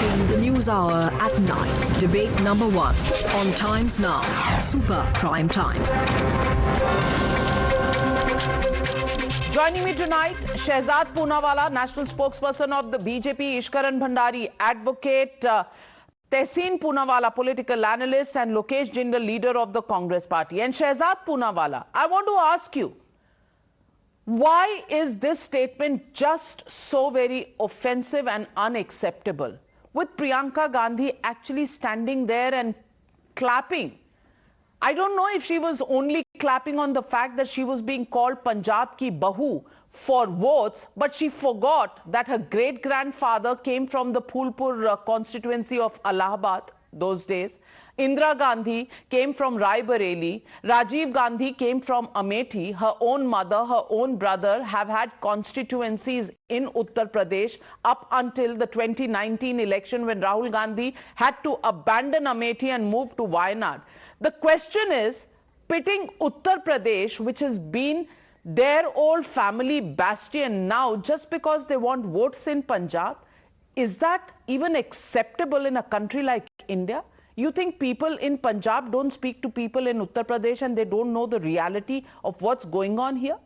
watching the News Hour at 9. Debate number 1 on Times Now. Super Prime Time. Joining me tonight, Shehzad Poonawalla, national spokesperson of the BJP, Ishkaran Bhandari, advocate Tehseen Poonawalla, political analyst, and Lokesh Jindal, leader of the Congress party. And Shehzad Poonawalla, I want to ask you, why is this statement just so very offensive and unacceptable? With Priyanka Gandhi actually standing there and clapping. I don't know if she was only clapping on the fact that she was being called Punjab ki Bahu for votes, but she forgot that her great-grandfather came from the Phulpur constituency of Allahabad those days. Indira Gandhi came from Rai Bareli. Rajiv Gandhi came from Amethi. Her own mother, her own brother have had constituencies in Uttar Pradesh up until the 2019 election when Rahul Gandhi had to abandon Amethi and move to Wayanad. The question is, pitting Uttar Pradesh, which has been their old family bastion now, just because they want votes in Punjab, is that even acceptable in a country like India? You think people in Punjab don't speak to people in Uttar Pradesh and they don't know the reality of what's going on here?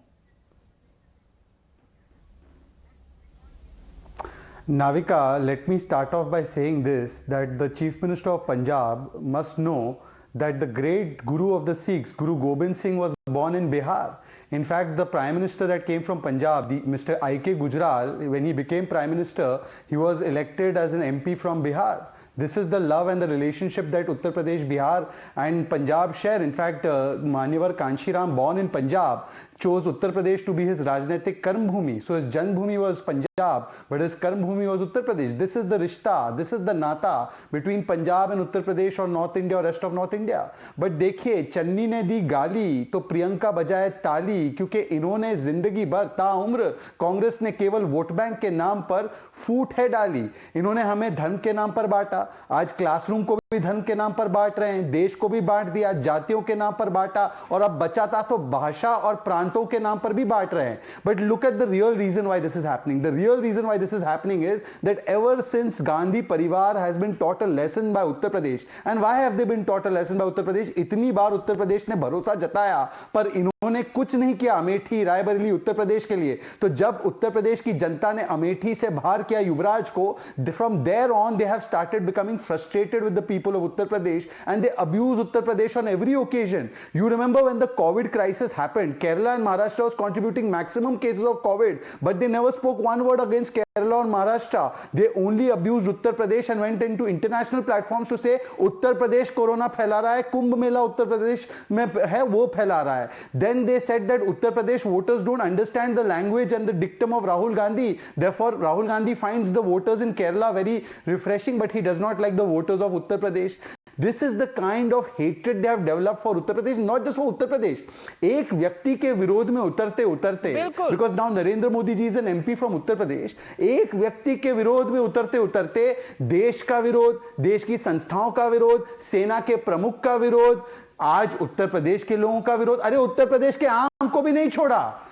Navika, let me start off by saying this, that the Chief Minister of Punjab must know that the great Guru of the Sikhs, Guru Gobind Singh, was born in Bihar. In fact, the Prime Minister that came from Punjab, Mr. I.K. Gujral, when he became Prime Minister, he was elected as an MP from Bihar. This is the love and the relationship that Uttar Pradesh, Bihar and Punjab share. In fact, Manyavar Kanshiram, born in Punjab, chose Uttar Pradesh to be his Rajnetik Karm Bhumi. So his Jan Bhumi was Punjab, but his Karm Bhumi was Uttar Pradesh. This is the Rishta, this is the Nata between Punjab and Uttar Pradesh or North India or rest of North India. But देखिए, चन्नी ने दी गाली तो प्रियंका बजाए ताली, क्योंकि इन्होंने जिंदगी भर ताउम्र कांग्रेस ने केवल वोट बैंक के नाम पर फूट है डाली. इन्होंने हमें धर्म के नाम पर बांटा, आज क्लासरूम को भी धर्म के नाम पर बांट रहे हैं, देश को भी बांट दिया, जातियों के नाम पर बांटा और अब बचा था तो भाषा और प्रांतों के नाम पर भी बांट रहे हैं. But look at the real reason why this is happening. The real reason why this is happening is that ever since Gandhi Parivar has been taught a lesson by Uttar Pradesh. And why have they been taught a lesson by Uttar Pradesh? इतनी बार उत्तर प्रदेश ने भरोसा जताया पर इन्होंने कुछ नहीं किया अमेठी, रायबरेली, उत्तर प्रदेश के लिए. तो जब उत्तर प्रदेश की जनता ने अमेठी से बाहर किया युवराज को, from there on they have started becoming frustrated with the people of Uttar Pradesh and they abuse Uttar Pradesh on every occasion. You remember when the COVID crisis happened, Kerala and Maharashtra was contributing maximum cases of COVID, but they never spoke one word against Kerala or Maharashtra. They only abused Uttar Pradesh and went into international platforms to say Uttar Pradesh corona फैला रहा है, कुंभ मेला उत्तर प्रदेश में है वो फैला रहा है. Then they said that Uttar Pradesh voters don't understand the language and the dictum of Rahul Gandhi. Therefore, Rahul Gandhi finds the voters in Kerala very refreshing, but he does not like the voters of Uttar Pradesh. This is the kind of hatred they have developed for Uttar Pradesh, not just for Uttar Pradesh. एक व्यक्ति के विरोध में उतरते उतरते, because now Narendra Modi ji is an MP from Uttar Pradesh, एक व्यक्ति के विरोध में उतरते उतरते देश का विरोध, देश की संस्थाओं का विरोध, सेना के प्रमुख का विरोध, आज उत्तर प्रदेश के लोगों का विरोध. अरे उत्तर प्रदेश के आम को भी नहीं छोड़ा.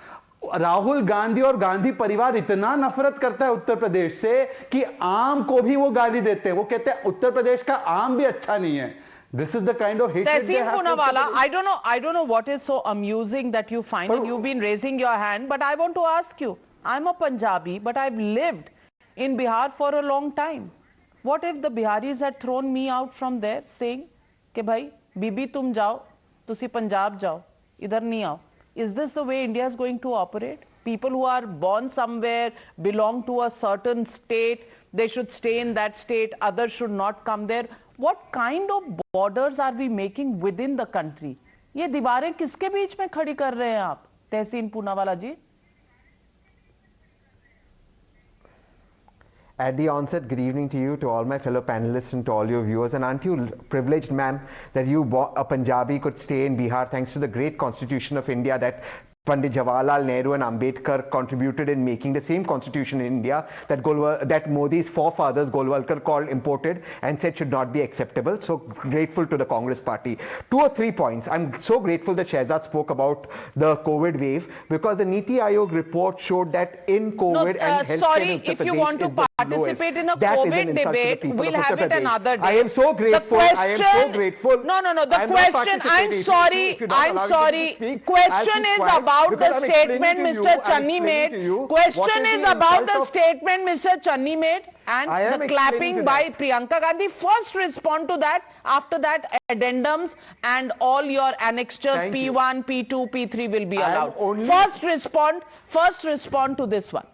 राहुल गांधी और गांधी परिवार इतना नफरत करता है उत्तर प्रदेश से कि आम को भी वो गाली देते हैं. वो कहते हैं उत्तर प्रदेश का आम भी अच्छा नहीं है. This is the kind of hatred they have. Tehseen Poonawalla, I don't know what is so amusing that you find, and you've been raising your hand, but I want to ask you, I'm a Punjabi, but I've lived in Bihar for a long time. What if the Biharis had thrown me out from there saying कि भाई बीबी तुम जाओ, तुसी पंजाब जाओ, इधर नहीं आओ? Is this the way India is going to operate? People who are born somewhere, belong to a certain state, they should stay in that state, others should not come there. What kind of borders are we making within the country? ये दीवारें किसके बीच में खड़ी कर रहे हैं आप, तहसीन पूनावाला जी? At the onset, good evening to you, to all my fellow panelists and to all your viewers. And aren't you privileged, ma'am, that you, a Punjabi, could stay in Bihar thanks to the great constitution of India that Pandit Jawaharlal Nehru and Ambedkar contributed in making the same constitution in India that Modi's forefathers, Golwalkar, called imported and said should not be acceptable. So grateful to the Congress party. 2 or 3 points. I'm so grateful that Shehzad spoke about the COVID wave because the Niti Aayog report showed that in COVID and healthcare sorry, in Uttar if you Pradesh want to participate in a That is an COVID insult to the debate, people we'll of have Uttar it Pradesh. another day. I am so grateful. I am so grateful. No. The I am not question, I'm participating. sorry, If you're not I'm allowing me to sorry. speak, Question I'll keep is quiet about the because I'm explaining statement to you, Mr. I'm Channi explaining made. to you what Question is is the about insult the of- statement Mr. Channi made and I am the explaining clapping to by that. Priyanka Gandhi. First respond to that. After that, addendums and all your annexures Thank you. P1, P2, P3 will be I am allowed. only- First respond to this one.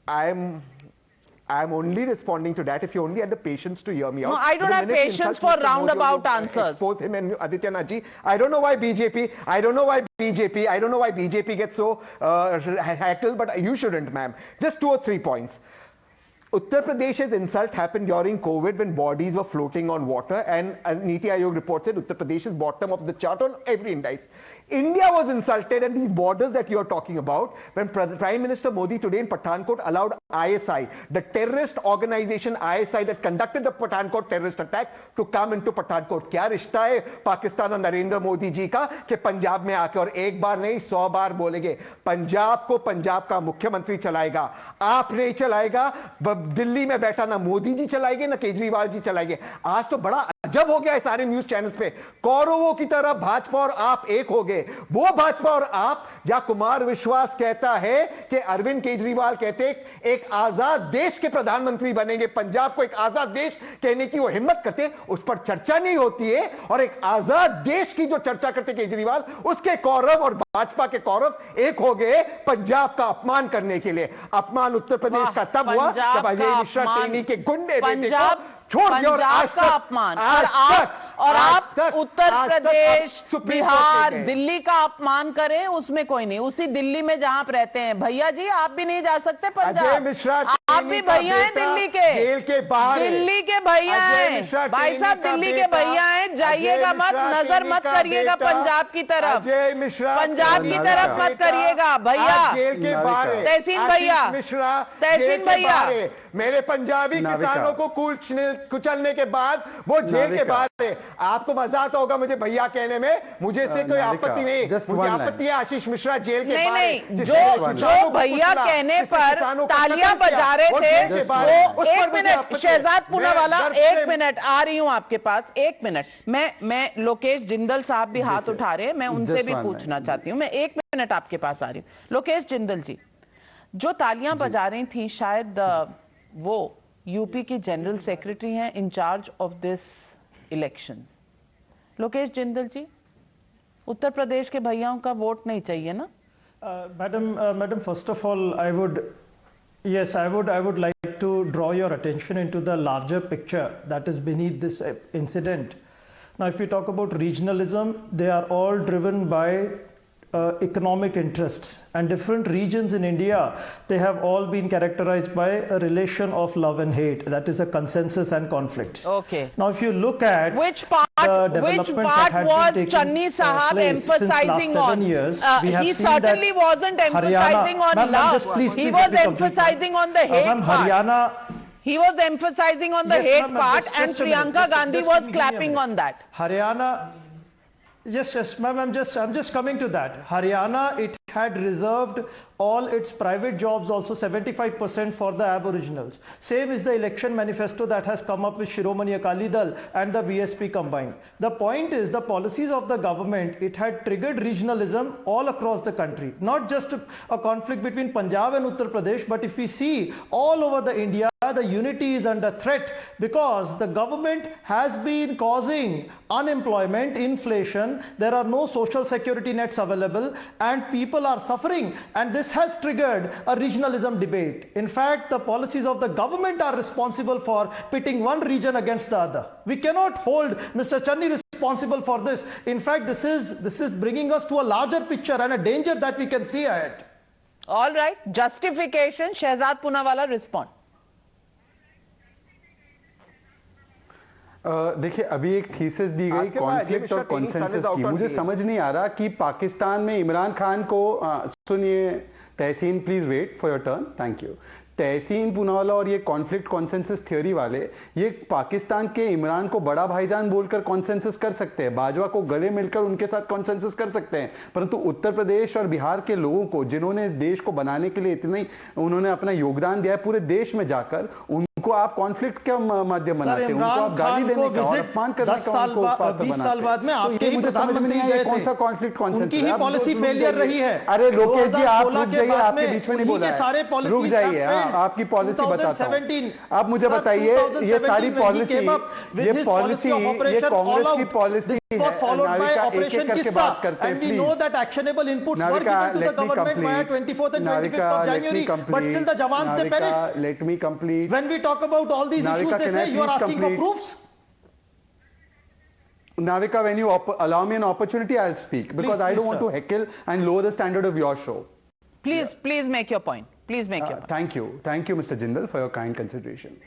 I'm only responding to that if you only had the patience to hear me out. No, I don't The have minute you patience insult for Mr. Modi or roundabout you answers. Expose him and Adityanath ji. I don't know why BJP. I don't know why BJP gets so heckled, but you shouldn't, ma'am. Just 2 or 3 points. Uttar Pradesh's insult happened during COVID when bodies were floating on water, and Niti Aayog reported Uttar Pradesh is bottom of the chart on every index. India was insulted, and these borders that you are talking about, when Prime Minister Modi today in Pathankot allowed ISI, the terrorist organization ISI that conducted the Pathankot terrorist attack, to come into Pathankot. क्या रिश्ता है पाकिस्तान और नरेंद्र मोदी जी का कि पंजाब में आके, और एक बार नहीं 100 बार बोलेंगे, पंजाब को पंजाब का मुख्यमंत्री चलाएगा, आप नहीं चलाएगा। दिल्ली में बैठा ना मोदी जी चलाएंगे ना केजरीवाल जी चलाएंगे। आज तो बड़ा अजब हो गया है सारे न्यूज चैनल्स पे, कौरवों की तरह भाजपा और आप एक हो गए। वो भाजपा और आप जहां कुमार विश्वास कहता है कि अरविंद केजरीवाल कहते एक आजाद देश के प्रधानमंत्री बनेंगे, पंजाब को एक आजाद देश कहने की वो हिम्मत करते, उस पर चर्चा नहीं होती है। और एक आजाद देश की जो चर्चा करते केजरीवाल, उसके कौरव और भाजपा के कौरव एक हो गए पंजाब का अपमान करने के लिए। अपमान उत्तर प्रदेश का तब हुआ जब अजय मिश्रा टेनी के गुंडे बेटे को छोड़ दिया। और आज का अपमान, और आप उत्तर प्रदेश, बिहार, दिल्ली का अपमान करें, उसमें कोई नहीं। उसी दिल्ली में जहां आप रहते हैं, भैया जी आप भी नहीं जा सकते पंजाब, आप भी भैया हैं दिल्ली के, जेल के बाहर, दिल्ली के भैया हैं भाई साहब, दिल्ली के भैया हैं। जाइएगा मत, नजर मत करिएगा पंजाब की तरफ, पंजाब की तरफ मत करिएगा भैया। तहसीन भैया, तहसीन भैया, मेरे पंजाबी किसानों को कुचलने के बाद वो जेल के बाहर है। आपको मजा आता होगा मुझे भैया कहने में, मुझे इससे कोई आपत्ति नहीं। मुझे आपत्ति है आशीष मिश्रा जेल के बाहर। नहीं, जो भैया कहने पर तालियां बजा रहे थे वो, एक मिनट शहजाद पूनावाला, एक मिनट आ रही हूं आपके पास, एक मिनट। मैं लोकेश जिंदल साहब भी हाथ उठा रहे हैं, मैं उनसे भी पूछना चाहती हूँ। मैं 1 मिनट आपके पास आ रही हूँ। लोकेश जिंदल जी, जो तालियां बजा रही थी, शायद वो यूपी की जनरल सेक्रेटरी हैं incharge of this elections. Lokesh Jindal ji, Uttar Pradesh के भैयाओं का वोट नहीं चाहिए ना? Madam, first of all, I would like to draw your attention into the larger picture that is beneath this incident. Now, if we talk about regionalism, they are all driven by economic interests, and different regions in India, they have all been characterized by a relation of love and hate. That is a consensus and conflicts. Okay. Now, if you look at which part was Channi Sahab emphasizing on? Years, he certainly wasn't emphasizing on love. He was emphasizing on the hate part. He was emphasizing on the hate part, and Priyanka Gandhi was clapping on that. Haryana. Yes, ma'am, I'm just coming to that. Haryana, it had reserved all its private jobs, also 75% for the aboriginals. Same is the election manifesto that has come up with Shiromani Akali Dal and the BSP combined. The point is, the policies of the government, it had triggered regionalism all across the country. Not just a conflict between Punjab and Uttar Pradesh, but if we see all over the India, the unity is under threat because the government has been causing unemployment, inflation, there are no social security nets available, and people are suffering, and this has triggered a regionalism debate. In fact, the policies of the government are responsible for pitting one region against the other. We cannot hold Mr. Channi responsible for this. In fact, this is bringing us to a larger picture and a danger that we can see ahead. All right, justification, Shehzad Poonawalla, respond. देखिए, अभी एक thesis दी गई conflict और consensus की। मुझे समझ नहीं आ रहा कि पाकिस्तान में इमरान खान को, सुनिए Tehseen, please wait for your turn, thank you. Tehseen Poonawalla और ये कॉन्फ्लिक्ट कॉन्सेंसस थ्योरी वाले ये पाकिस्तान के इमरान को बड़ा भाईजान बोलकर कॉन्सेंसस कर सकते हैं, बाजवा को गले मिलकर उनके साथ कॉन्सेंसस कर सकते हैं, परंतु उत्तर प्रदेश और बिहार के लोगों को जिन्होंने इस देश को बनाने के लिए इतनी उन्होंने अपना योगदान दिया है पूरे देश में जाकर, उनको आप कॉन्फ्लिक्ट का माध्यम बनाते हैं, उनको आप गाली देने का और अपमान करने का उनको पात्र बनाते हैं। 20 साल बाद में आपके ही प्रधानमंत्री गए कौन सा थे, कॉन्फ्लिक्ट कॉन्सेंसस उनकी ही पॉलिसी फेलियर रही है। अरे लोकेश जी आप रुक जाइए, 2016 आपके बीच में नहीं बोला सारे है, रुक जाइए, आपकी पॉलिसी बताता हूं। आप मुझे बताइए ये सारी पॉलिसी, ये पॉलिसी, ये कांग्रेस की policy was followed by Operation Kissa, and we know please. that actionable inputs were given to the government via 24th and 25th of January, but still the Jawans they perished. Let me complete. When we talk about all these issues, they say you are asking for proofs. Navika, when you allow me an opportunity, I'll speak because I don't want to heckle and lower the standard of your show. Please, please make your point. Please make your point. Thank you, Mr. Jindal, for your kind consideration.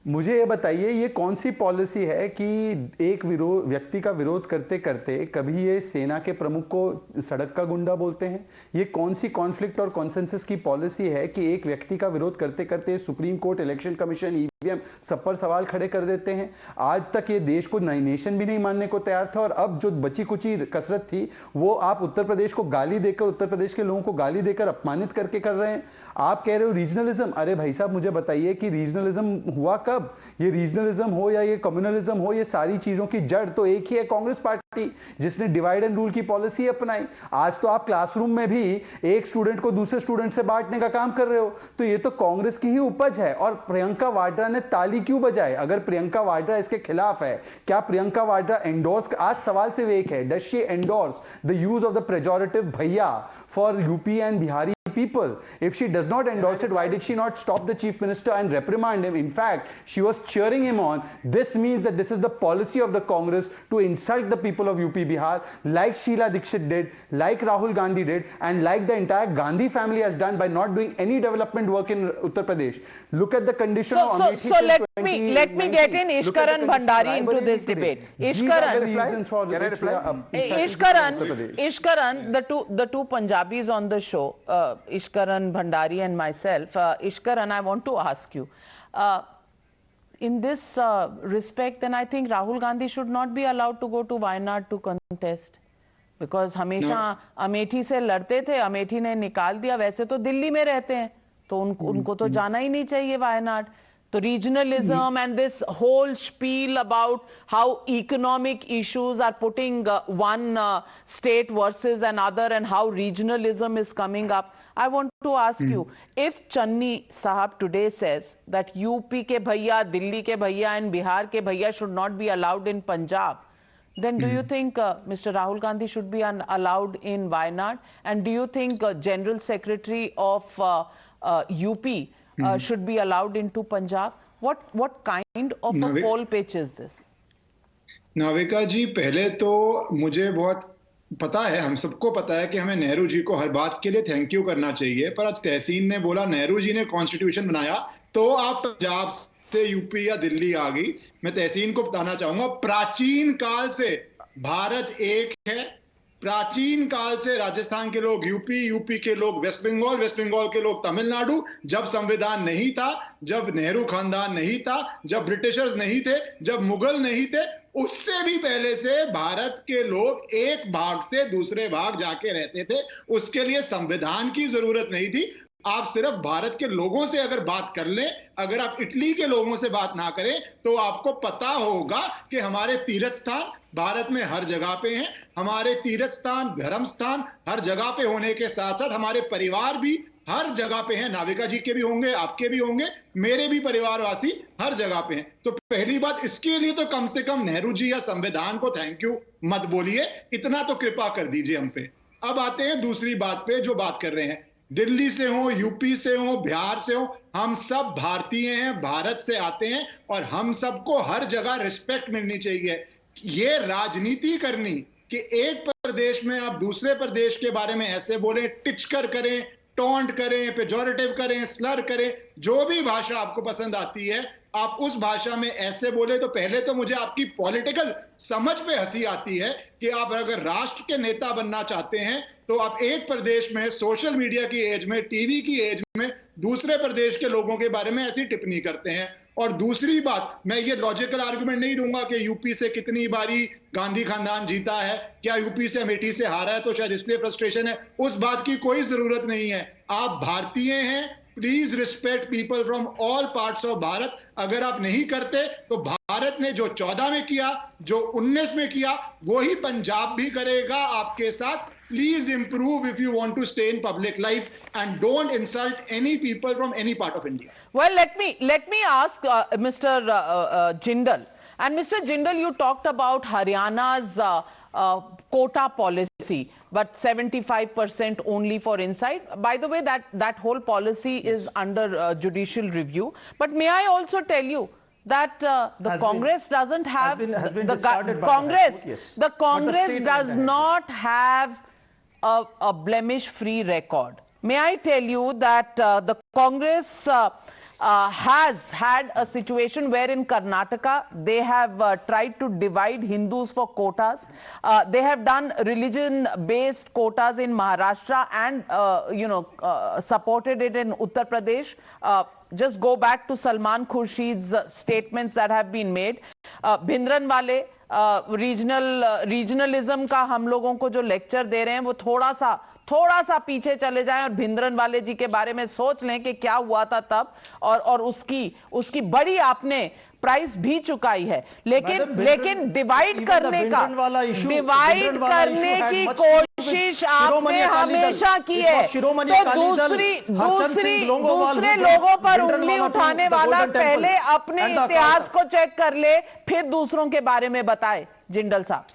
मुझे ये बताइए ये कौन सी policy है कि एक व्यक्ति का विरोध करते करते कभी ये सेना के प्रमुख को सड़क का गुंडा बोलते हैं? ये कौन सी कॉन्फ्लिक्ट और कॉन्सेंसस की पॉलिसी है कि एक व्यक्ति का विरोध करते करते supreme court, election commission, EVM सब पर सवाल खड़े कर देते हैं? आज तक ये देश को नेशन भी नहीं मानने को तैयार था और अब जो बची कुची कसरत थी वो आप उत्तर प्रदेश को गाली देकर, उत्तर प्रदेश के लोगों को गाली देकर अपमानित करके कर रहे हैं। आप कह रहे हो रीजनलिज्म। अरे भाई साहब मुझे बताइए कि रीजनलिज्म हुआ कब? ये रीजनलिज्म हो या ये कम्युनलिज्म हो, ये सारी चीजों की जड़ तो एक ही है, कांग्रेस पार्टी, जिसने डिवाइड एंड रूल की पॉलिसी अपनाई। आज तो आप क्लासरूम में भी एक स्टूडेंट को दूसरे स्टूडेंट से बांटने का काम कर रहे हो, तो ये तो कांग्रेस की ही उपज है। और प्रियंका वाड्रा ने ताली क्यों बजाई? अगर प्रियंका वाड्रा इसके खिलाफ है, क्या प्रियंका वाड्रा एंडोर्स, आज सवाल सिर्फ एक है, does she endorse the use of the pejorative bhaiya for UP and Bihari people? If she does not endorse it, why did she not stop the chief minister and reprimand him? In fact, she was cheering him on. This means that this is the policy of the Congress to insult the people of UP Bihar, like Sheila Dikshit did, like Rahul Gandhi did, and like the entire Gandhi family has done by not doing any development work in Uttar Pradesh. Look at the condition of Amethi. So let me get in Ishkaran Bhandari into this debate. Ishkaran, the two Punjabis on the show, Ishkaran Bhandari and myself. Ishkaran, I want to ask you, in this respect, then I think Rahul Gandhi should not be allowed to go to Wayanad to contest. Because हमेशा अमेठी से लड़ते थे, अमेठी ने निकाल दिया, वैसे तो दिल्ली में रहते हैं, तो उनको तो जाना ही नहीं चाहिए वायनाड। तो regionalism and this whole spiel about how economic issues are putting one state versus another and how regionalism is coming up. I want to ask you, if Channi Sahab today says that UP ke bhaiya, Delhi ke bhaiya and Bihar ke bhaiya should not be allowed in Punjab, then do you think Mr. Rahul Gandhi should be allowed in Wayanad? And do you think General Secretary of UP should be allowed into Punjab? What kind of a poll pitch is this? Navika जी, पहले तो मुझे बहुत पता है, हम सबको पता है कि हमें नेहरू जी को हर बात के लिए थैंक यू करना चाहिए, पर आज तहसीन ने बोला नेहरू जी ने कॉन्स्टिट्यूशन बनाया तो आप पंजाब से यूपी या दिल्ली आ गई। मैं तहसीन को बताना चाहूंगा, प्राचीन काल से भारत एक है। प्राचीन काल से राजस्थान के लोग यूपी, यूपी के लोग वेस्ट बंगाल, वेस्ट बंगाल के लोग तमिलनाडु। जब संविधान नहीं था, जब नेहरू खानदान नहीं था, जब ब्रिटिशर्स नहीं थे, जब मुगल नहीं थे, उससे भी पहले से भारत के लोग एक भाग से दूसरे भाग जाके रहते थे। उसके लिए संविधान की जरूरत नहीं थी। आप सिर्फ भारत के लोगों से अगर बात कर लें, अगर आप इटली के लोगों से बात ना करें, तो आपको पता होगा कि हमारे तीर्थ स्थान भारत में हर जगह पे हैं। हमारे तीर्थ स्थान, धर्म स्थान हर जगह पे होने के साथ साथ हमारे परिवार भी हर जगह पे हैं। नाविका जी के भी होंगे, आपके भी होंगे, मेरे भी परिवारवासी हर जगह पे हैं। तो पहली बात, इसके लिए तो कम से कम नेहरू जी या संविधान को थैंक यू मत बोलिए, इतना तो कृपा कर दीजिए हम पे। अब आते हैं दूसरी बात पे जो बात कर रहे हैं, दिल्ली से हो, यूपी से हो, बिहार से हो, हम सब भारतीय हैं, भारत से आते हैं और हम सबको हर जगह रिस्पेक्ट मिलनी चाहिए। ये राजनीति करनी कि एक प्रदेश में आप दूसरे प्रदेश के बारे में ऐसे बोलें, टिचकर करें, टॉन्ट करें, पेजोरेटिव करें, स्लर करें, जो भी भाषा आपको पसंद आती है आप उस भाषा में ऐसे बोले। तो पहले तो मुझे आपकी पॉलिटिकल समझ पे हंसी आती है कि आप अगर राष्ट्र के नेता बनना चाहते हैं तो आप एक प्रदेश में सोशल मीडिया की एज में, टीवी की एज में दूसरे प्रदेश के लोगों के बारे में ऐसी टिप्पणी करते हैं। और दूसरी बात, मैं ये लॉजिकल आर्गुमेंट नहीं दूंगा कि यूपी से कितनी बारी गांधी खानदान जीता है, क्या यूपी से अमेठी से हारा है तो शायद इसलिए फ्रस्ट्रेशन है, उस बात की कोई जरूरत नहीं है। आप भारतीय हैं, please respect people from all parts of Bharat. अगर आप नहीं करते तो भारत ने जो 14 में किया, जो 19 में किया, वो ही पंजाब भी करेगा आपके साथ। Please improve if you want to stay in public life and don't insult any people from any part of India. Well, let me ask Mr. Jindal. And Mr. Jindal, you talked about Haryana's quota policy, but 75% only for inside. By the way, that whole policy is under judicial review. But may I also tell you that the Congress doesn't have the Congress does not have a blemish-free record. May I tell you that the Congress has had a situation where in Karnataka they have tried to divide Hindus for quotas. They have done religion-based quotas in Maharashtra and supported it in Uttar Pradesh. Just go back to Salman Khurshid's statements that have been made. Bhindranwale regionalism का हम लोगों को जो lecture दे रहे हैं वो थोड़ा सा पीछे चले जाएं और भिंद्रनवाले जी के बारे में सोच लें कि क्या हुआ था तब, और उसकी बड़ी आपने प्राइस भी चुकाई है। लेकिन डिवाइड करने की कोशिश आपने हमेशा की है। तो दूसरे लोगों पर उंगली उठाने वाला पहले अपने इतिहास को चेक कर ले, फिर दूसरों के बारे में बताए। जिंदल साहब,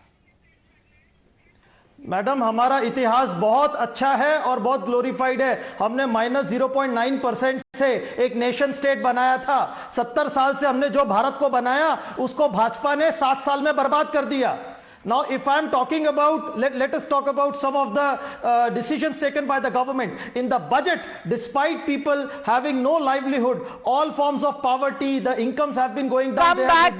मैडम, हमारा इतिहास बहुत अच्छा है और बहुत ग्लोरीफाइड है। हमने -0.9% से एक नेशन स्टेट बनाया था। 70 साल से हमने जो भारत को बनाया उसको भाजपा ने 7 साल में बर्बाद कर दिया। Now, if I am talking about, let us talk about some of the decisions taken by the government. In the budget, despite people having no livelihood, all forms of poverty, the incomes have been going down. Come back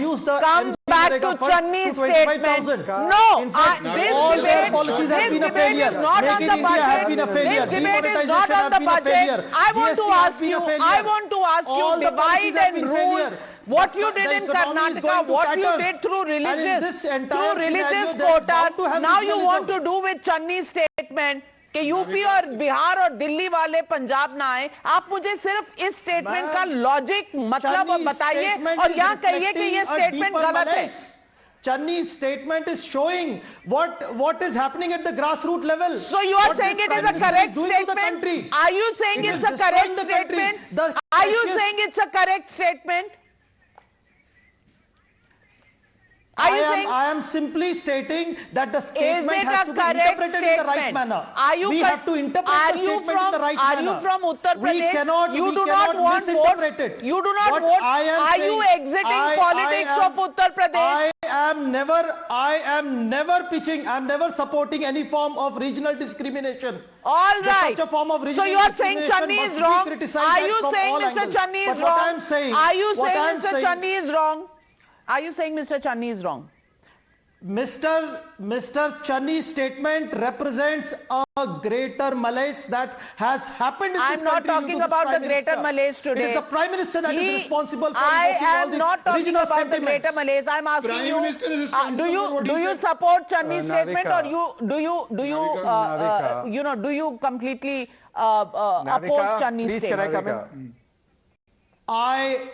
to Channi's statement. No, this debate is not on the budget. This debate is not on the budget. I want to ask you, divide and rule. What you did in Karnataka, what you did through religious quotas, now you want to do with Channi's statement कि UP और बिहार और दिल्ली वाले पंजाब ना आए। आप मुझे सिर्फ इस स्टेटमेंट का लॉजिक मतलब बताइए और यहाँ कहिए कि ये स्टेटमेंट गलत है। Channi's statement is showing what is happening at the grassroots level. So you are saying it is a correct statement? Are you saying it's a correct statement? Are you saying it's a correct statement? I am simply stating that the statement has to be interpreted in the right manner. We have to interpret the statement in the right manner. Are you from Uttar Pradesh? You do not want votes. You do not vote. Are you exiting politics of Uttar Pradesh? I am never pitching. I am never supporting any form of regional discrimination. All right. Such a form of So you are saying Channi is wrong? Are you saying Mr. Channi is wrong? Are you saying Mr. Channi is wrong? Are you saying Mr. Channi is wrong? Mr. Channi's statement represents a greater malaise that has happened in this country. I'm not talking about the greater malaise today. It is the Prime Minister that is responsible for invoking all these not talking regional about sentiments. the greater malaise. I'm asking you, do you support Channi's statement, or do you completely oppose Channi's statement? I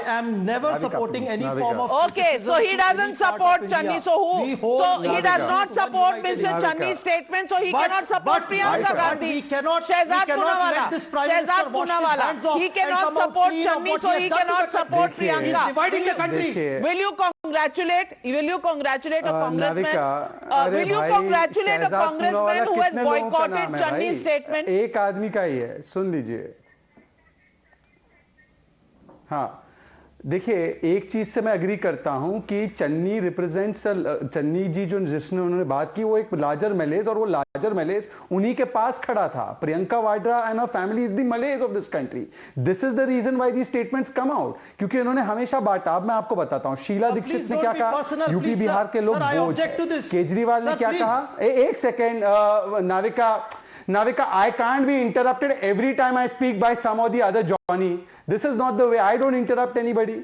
am never supporting any form of. Okay, so he doesn't support Channi. So who? So he does not support Mr. Channi's statement. So he cannot support Priyanka Gandhi. Shehzad Poonawala. He cannot support Channi, so he cannot support Priyanka. Dividing the country. Will you congratulate a congressman? Will you congratulate a congressman who has boycotted Channi's statement? एक आदमी का ही है, सुन लीजिए। हाँ, देखिए, एक चीज से मैं एग्री करता हूं कि चन्नी रिप्रेजेंट्स, चन्नी जी जो जिसने उन्होंने बात की वो एक लार्जर मैलेज, और वो लार्जर रॉजर मलेस उन्हीं के पास खड़ा था. Priyanka Vadra and her family is the malice of this country. This is the reason why these statements come out, क्योंकि इन्होंने हमेशा बांटा. अब मैं आपको बताता हूं शीला दीक्षित ने क्या कहा, यूपी बिहार के लोग बोझ हैं. केजरीवाल ने क्या कहा, एक second Navika, I can't be interrupted every time I speak by some or the other Johnny. This is not the way. I don't interrupt anybody.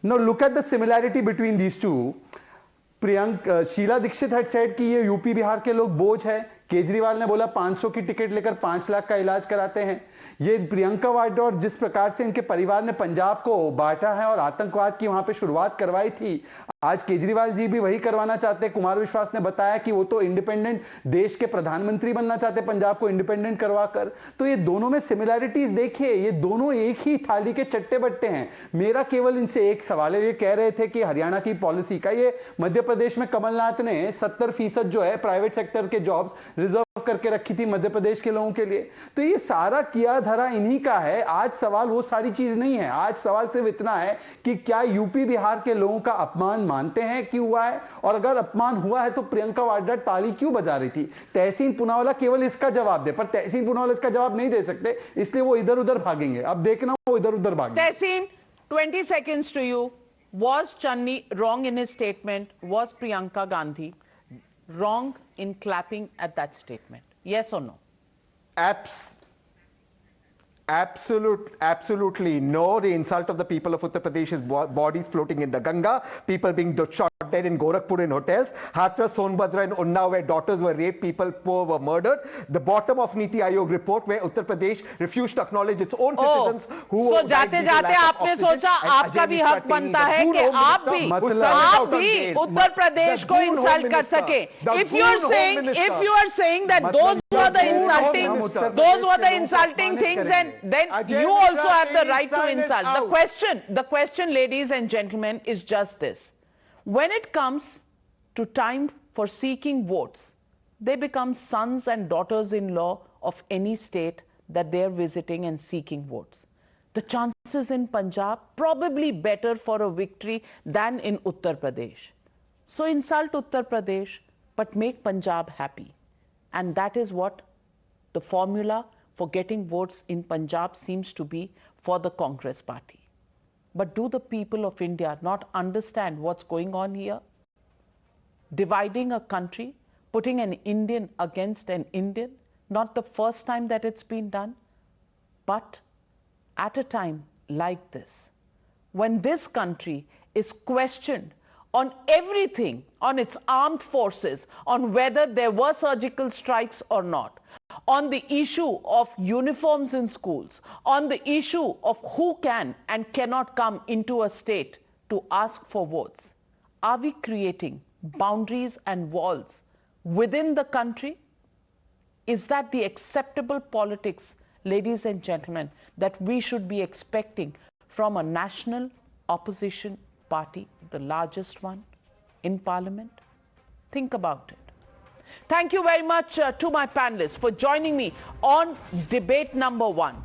Now look at the similarity between these two. Sheila Dikshit had said कि ये UP Bihar के लोग बोझ है. केजरीवाल ने बोला 500 की ticket लेकर 5 लाख का इलाज कराते हैं. ये प्रियंका वाड्रा और जिस प्रकार से इनके परिवार ने पंजाब को बांटा है और आतंकवाद की वहां पे शुरुआत करवाई थी, आज केजरीवाल जी भी वही करवाना चाहते हैं. कुमार विश्वास ने बताया कि वो तो इंडिपेंडेंट देश के प्रधानमंत्री बनना चाहते, पंजाब को इंडिपेंडेंट करवाकर. तो ये दोनों में सिमिलैरिटीज देखिए, ये दोनों एक ही थाली के चट्टे बट्टे हैं. मेरा केवल इनसे एक सवाल है. ये कह रहे थे कि हरियाणा की पॉलिसी का, ये मध्य प्रदेश में कमलनाथ ने 70% जो है प्राइवेट सेक्टर के जॉब्स रिजर्व करके रखी थी मध्य प्रदेश के लोगों के लिए. तो ये सारा किया धरा इन्हीं का है. आज सवाल वो सारी चीज नहीं है. आज सवाल सिर्फ इतना है कि क्या यूपी बिहार के लोगों का अपमान मानते हैं कि हुआ है, और अगर अपमान हुआ है तो प्रियंका वाड्रा ताली क्यों बजा रही थी. तहसीन पूनावाला केवल इसका जवाब दे, पर तहसीन पूनावाला इसका जवाब नहीं दे सकते, इसलिए वो इधर उधर भागेंगे. अब देखना वो इधर उधर भागेंगे. तहसीन, 20 seconds to you. Was Channi wrong in his statement? Was Priyanka Gandhi wrong in clapping at that statement? Yes or no? Absolutely no. The insult of the people of Uttar Pradesh is bodies floating in the Ganga, people being shot dead in Gorakhpur in hotels, Hathras, Sonbhadra and Unnao where daughters were raped, people poor were murdered. The bottom of Niti Aayog report where Uttar Pradesh refused to acknowledge its own citizens who so जाते जाते आपने सोचा आपका भी हक बनता है कि आप भी उत्तर प्रदेश को इंसल्ट कर सके. If you are saying that those were the insulting things, then you also have the right to insult. The question, ladies and gentlemen, is just this. When it comes to time for seeking votes, they become sons and daughters-in-law of any state that they're visiting and seeking votes. The chances in Punjab probably better for a victory than in Uttar Pradesh. So insult Uttar Pradesh, but make Punjab happy. And that is what the formula for getting votes in Punjab seems to be for the Congress party. But do the people of India not understand what's going on here? Dividing a country, putting an Indian against an Indian, not the first time that it's been done, but at a time like this, when this country is questioned on everything, on its armed forces, on whether there were surgical strikes or not, on the issue of uniforms in schools, on the issue of who can and cannot come into a state to ask for votes. Are we creating boundaries and walls within the country? Is that the acceptable politics, ladies and gentlemen, that we should be expecting from a national opposition party, the largest one in parliament? Think about it. Thank you very much to my panelists for joining me on debate number 1.